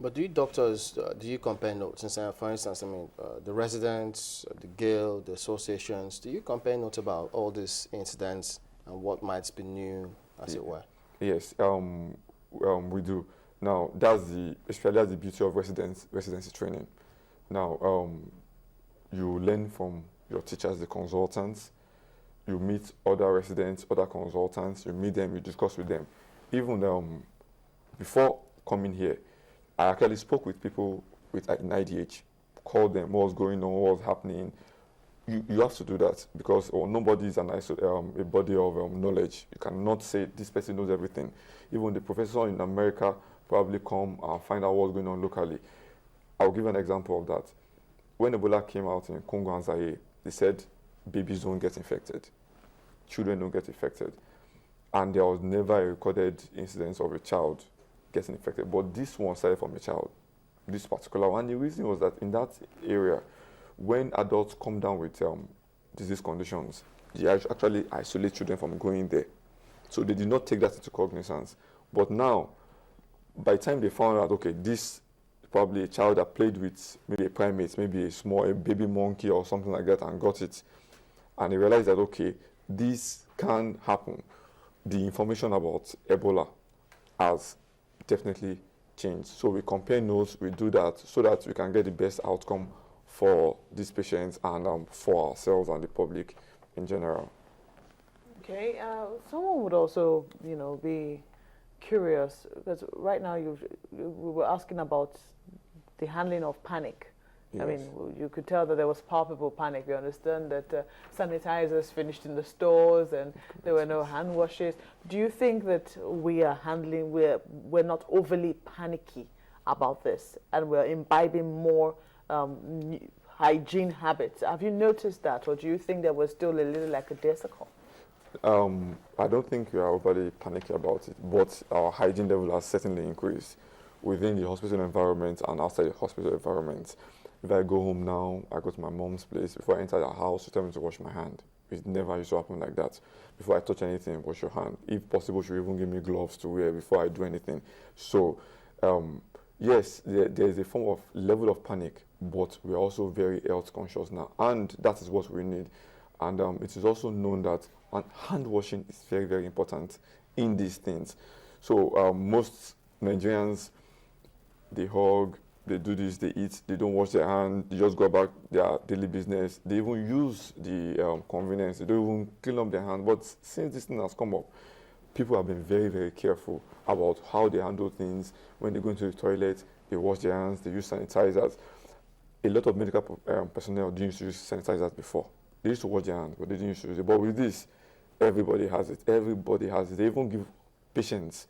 But do you doctors, do you compare notes? Since, for instance, I mean, the residents, the guild, the associations, do you compare notes about all these incidents and what might be new, as Ye- it were? Yes, we do. Now, especially that's the beauty of residency training. Now, you learn from your teachers, the consultants. You meet other residents, other consultants. You meet them, you discuss with them. Even before coming here, I actually spoke with people in IDH, called them, what was going on, what was happening. You have to do that because nobody is a body of knowledge. You cannot say this person knows everything. Even the professor in America probably come and find out what's going on locally. I'll give an example of that. When Ebola came out in Congo and Zaire, they said babies don't get infected, children don't get infected, and there was never a recorded incidence of a child getting infected. But this one started from a child, this particular one. And the reason was that in that area, when adults come down with disease conditions, they actually isolate children from going there. So they did not take that into cognizance. But now, by the time they found out, okay, this probably a child that played with maybe a primate, maybe a baby monkey or something like that and got it, and they realized that, okay, this can happen. The information about Ebola has definitely changed. So we compare notes, we do that so that we can get the best outcome for these patients and for ourselves and the public in general. Okay, someone would also, be curious because right now we were asking about the handling of panic. Yes. I mean, you could tell that there was palpable panic. We understand that sanitizers finished in the stores and there were no hand washes. Do you think that we're not overly panicky about this and we're imbibing more hygiene habits? Have you noticed that, or do you think that we're still a little lackadaisical? I don't think we are overly panicky about it, but our hygiene level has certainly increased within the hospital environment and outside the hospital environment. If I go home now, I go to my mom's place. Before I enter the house, she tells me to wash my hand. It never used to happen like that. Before I touch anything, wash your hand. If possible, she will even give me gloves to wear before I do anything. So, yes, there is a form of level of panic, but we are also very health conscious now, and that is what we need. And it is also known that hand washing is very, very important in these things. So most Nigerians, they hug, they do this, they eat, they don't wash their hands, they just go about their daily business. They even use the convenience, they don't even clean up their hands. But since this thing has come up, people have been very, very careful about how they handle things. When they go into the toilet, they wash their hands, they use sanitizers. A lot of medical personnel didn't used to use sanitizers before. They used to wash their hands, but they didn't use it. But with this, everybody has it. Everybody has it. They even give patients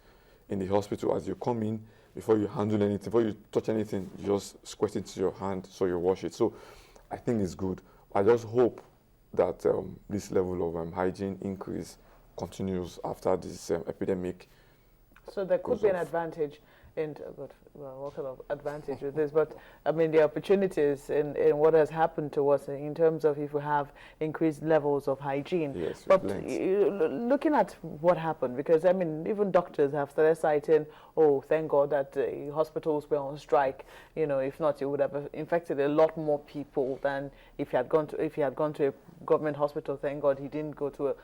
in the hospital as you come in, before you handle anything, before you touch anything, you just squirt it into your hand so you wash it. So I think it's good. I just hope that this level of hygiene increase continues after this epidemic. So there could be an advantage what kind of advantage with this? But I mean, the opportunities in what has happened to us in terms of if we have increased levels of hygiene. Yes, but looking at what happened, because I mean, even doctors have started citing, oh, thank God that hospitals were on strike. If not, it would have infected a lot more people than if he had gone to a government hospital. Thank God he didn't go to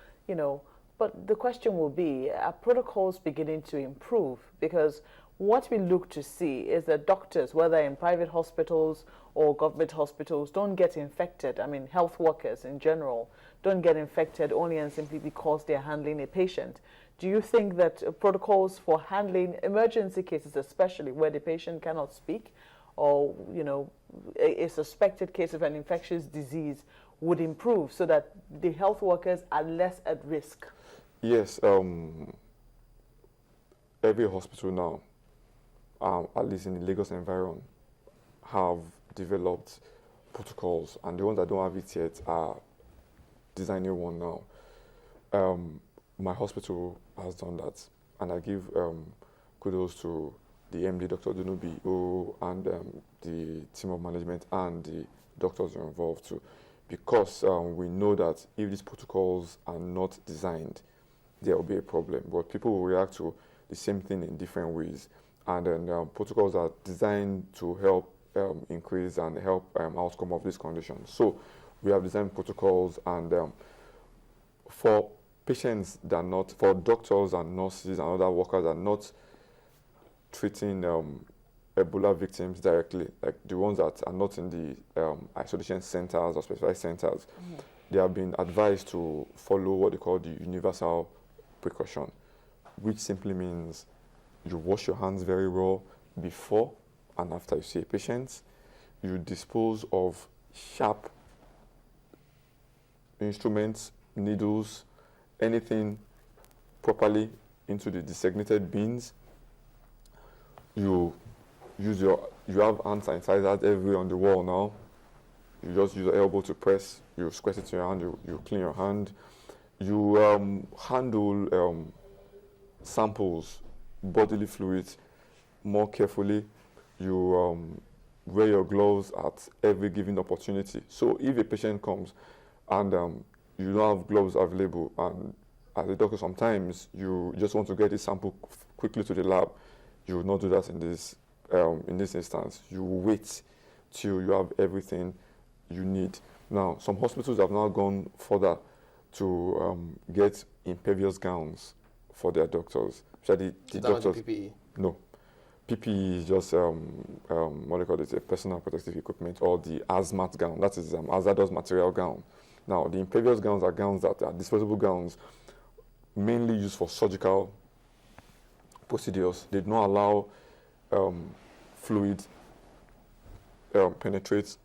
But the question will be, are protocols beginning to improve? Because what we look to see is that doctors, whether in private hospitals or government hospitals, don't get infected. I mean, health workers in general don't get infected only and simply because they're handling a patient. Do you think that protocols for handling emergency cases, especially where the patient cannot speak, or a suspected case of an infectious disease, would improve so that the health workers are less at risk? Yes, every hospital now, at least in the Lagos environment, have developed protocols, and the ones that don't have it yet are designing one now. My hospital has done that, and I give kudos to the MD, Dr. Dunubi, and the team of management and the doctors who are involved too, because we know that if these protocols are not designed, there will be a problem. But people will react to the same thing in different ways. and then protocols are designed to help increase and help outcome of these conditions. So we have designed protocols, and for patients that are not, for doctors and nurses and other workers that are not treating Ebola victims directly, like the ones that are not in the isolation centers or specialized centers, they have been advised to follow what they call the universal precaution, which simply means you wash your hands very well before and after you see a patient. You dispose of sharp instruments, needles, anything properly into the designated bins. You have hand sanitizers everywhere on the wall now. You just use your elbow to press, you squeeze it to your hand, you clean your hand. You handle samples, bodily fluids more carefully. You wear your gloves at every given opportunity. So if a patient comes and you don't have gloves available, and as a doctor sometimes you just want to get a sample quickly to the lab, you will not do that in this instance. You will wait till you have everything you need. Now, some hospitals have now gone further to get impervious gowns for their doctors. So the doctors, PPE? No. PPE is just, what do you call it, a personal protective equipment, or the hazmat gown. That is hazardous material gown. Now, the impervious gowns are gowns that are disposable gowns, mainly used for surgical procedures. They do not allow fluid penetrate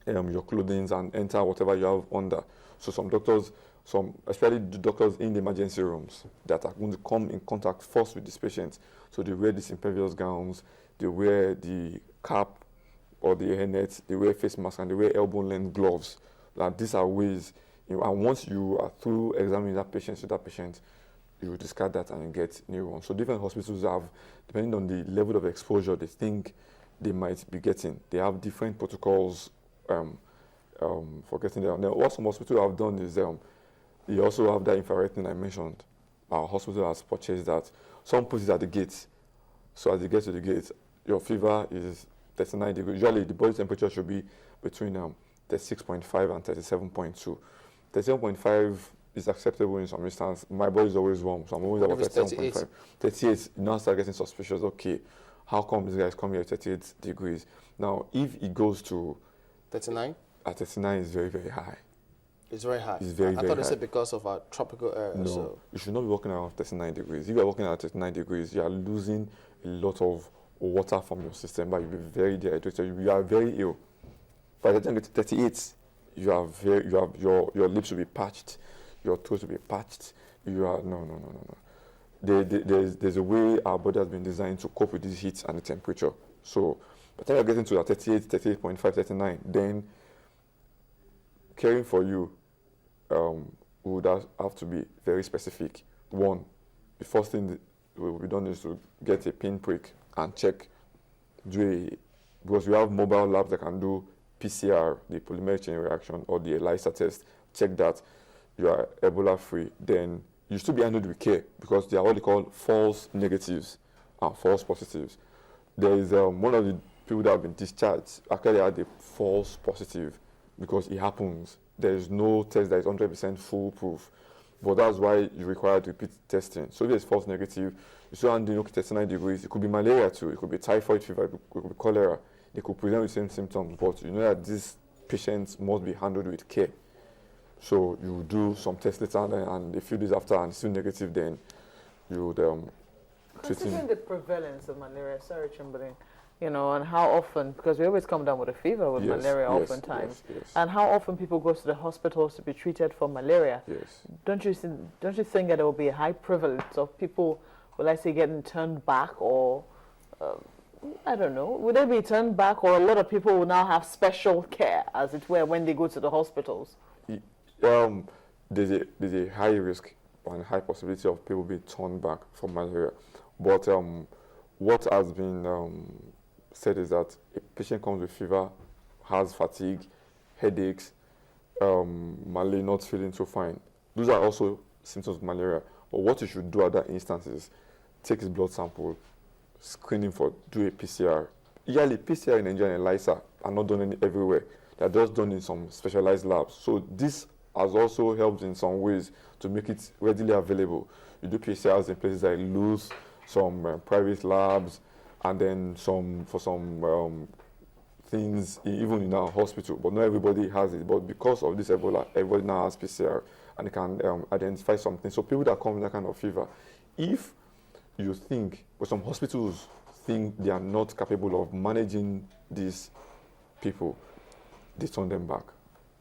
your clothing and enter whatever you have under. So some doctors, especially the doctors in the emergency rooms that are going to come in contact first with these patients, so they wear these impervious gowns, they wear the cap or the hairnet, they wear face masks, and they wear elbow-length gloves. And these are ways, and once you are through examining that patient, you discard that and you get new ones. So different hospitals have, depending on the level of exposure they think they might be getting, they have different protocols for getting there. Now, what some hospitals have done is they also have that infrared thing I mentioned. Our hospital has purchased that. Some put it at the gate. So as you get to the gate, your fever is 39 degrees. Usually the body temperature should be between 36.5 and 37.2. 37.5 is acceptable in some instances. My body is always warm, so I'm always about 37.5. 38, you now start getting suspicious. Okay, how come this guy is coming at 38 degrees? Now, if it goes to 39? At 39 is very, very high. It's very high. It's very, I very thought high. they said because of our tropical area. No, so you should not be walking around 39 degrees. If you are walking around 39 degrees, you are losing a lot of water from your system, but you'll be very dehydrated. You are very ill. By the time you get to 38, your lips will be parched, your throat will be parched. You are no. There's a way our body has been designed to cope with this heat and the temperature. So by the time you're getting to 38, 38.5, 39, then caring for you would have to be very specific. One, the first thing that will be done is to get a pinprick and check, because we have mobile labs that can do PCR, the polymerase chain reaction, or the ELISA test. Check that you are Ebola free. Then you still be handled with care, because they are what they call false negatives and false positives. There is one of the people that have been discharged actually had a false positive, because it happens. There is no test that is 100% foolproof, but that's why you require to repeat testing. So if there's false negative, you still handle 39 degrees. It could be malaria too. It could be typhoid fever. It could be cholera. They could present with the same symptoms, but you know that these patients must be handled with care. So you do some tests later, and a few days after, and still negative, then you would treat him. Considering the prevalence of malaria, sorry, Chamberlain, and how often, because we always come down with a fever with malaria oftentimes, yes. and how often people go to the hospitals to be treated for malaria. Yes. Don't you think that there will be a high prevalence of people, will I say, getting turned back, or I don't know, would they be turned back, or a lot of people will now have special care, as it were, when they go to the hospitals? There's a high risk and high possibility of people being turned back from malaria. But what has been said is that a patient comes with fever, has fatigue, headaches, malaria, not feeling so fine. Those are also symptoms of malaria. But what you should do at that instance is take his blood sample, screening for do a PCR. Usually PCR in Nigeria and ELISA are not done everywhere. They're just done in some specialized labs. So this has also helped in some ways to make it readily available. You do PCRs in places like Luz, some private labs, and then some things even in our hospital. But not everybody has it. But because of this Ebola, everybody now has PCR and they can identify something. So people that come with that kind of fever, if you think, but some hospitals think they are not capable of managing these people, they turn them back.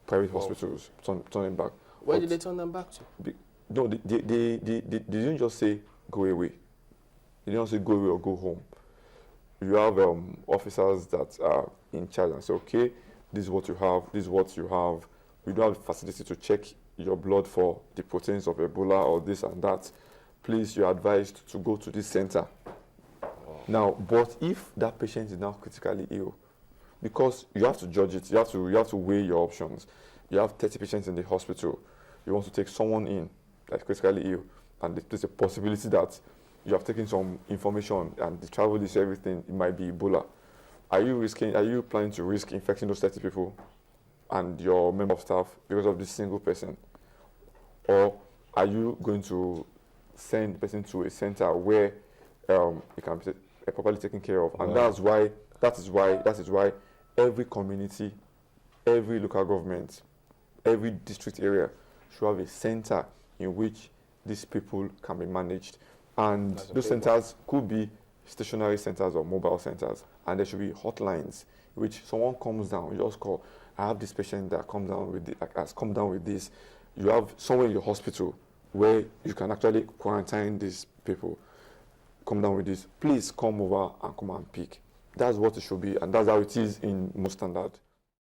Private hospitals turn them back. Where did they turn them back to? No, they didn't just say go away. They didn't say go away or go home. You have officers that are in charge and say, okay, this is what you have, this is what you have. We don't have the facility to check your blood for the proteins of Ebola or this and that. Please, you're advised to go to this center. Now, but if that patient is now critically ill, because you have to judge it, you have to weigh your options. You have 30 patients in the hospital. You want to take someone in that's critically ill, and there's a possibility that you have taken some information and the travel is everything, it might be Ebola. Are you planning to risk infecting those 30 people and your member of staff because of this single person? Or are you going to send the person to a center where it can be properly taken care of? And that is why every community, every local government, every district area should have a center in which these people can be managed. And those centers could be stationary centers or mobile centers. And there should be hotlines in which someone comes down, you just call, I have this patient that has come down with this. You have somewhere in your hospital where you can actually quarantine these people, come down with this. Please come over and come and pick. That's what it should be, and that's how it is in most standard